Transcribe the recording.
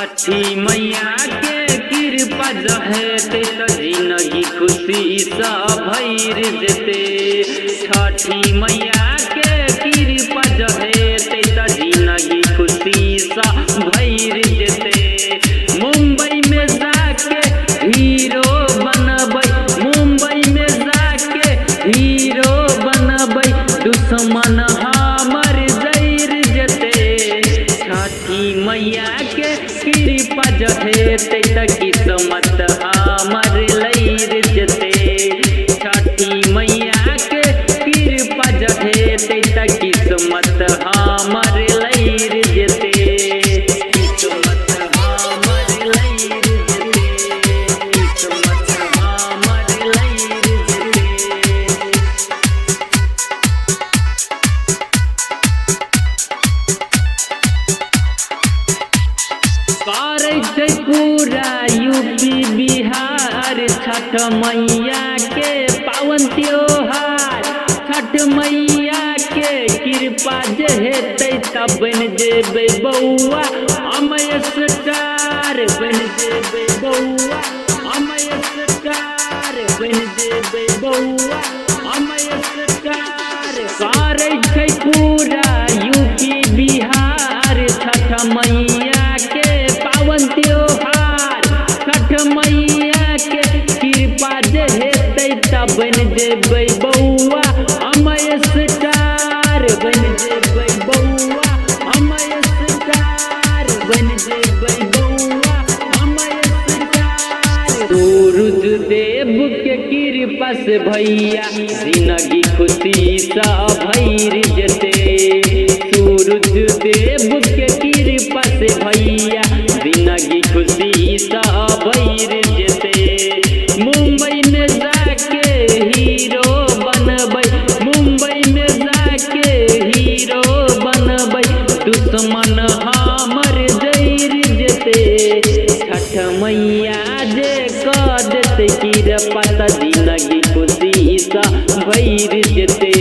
छठी मैया के कृपा जहेते त जिंदगी खुशी सा भैर जेते। छठी मैया के कृपा जहेते त जिंदगी खुशी सा भैर जेते। मुंबई में जाके हीरो बनबै, मुंबई में जाके हीरो बनबै, दुश्मन हमर जैर जेते। छठी मैया के कृपा जहेते त किस्मत हमर लैर जेते। छठी मैया के कृपा जहेते त किस्मत हमर लैर जेते। किस्मत हमर लैर जेते, किस्मत हमर लैर जेते। करे छै पूरा यूपी बिहार छठ मैया के पावन त्योहार। छठ मैया के कृपा जे हेतै तब बन जेबै बौआ हम स्टार, बन जेबै बौआ हम स्टार, बन जेबै बौआ हम स्टार। करे छै पूरा यूपी बिहार छठ मैया के पावन त्योहार। छठ मैया के कृपा जे हेतै तब बन जेबै बौआ हम स्टार, बन जेबै बौआ हम स्टार, बन जेबै बौआ हम स्टार। सूरज देव के कृपा से भैया जिंदगी खुशी सा भैर जेते। सूरज देव के कृपा से भैया जिंदगी खुशी सा भैर जेते। मुंबई में जाके हीरो बनबै, मुंबई में जाके हीरो बनबै, दुश्मन हमर जैर जेते। छठ मैया जे कह देते कृपा त जिंदगी खुशी सा भैर जेते।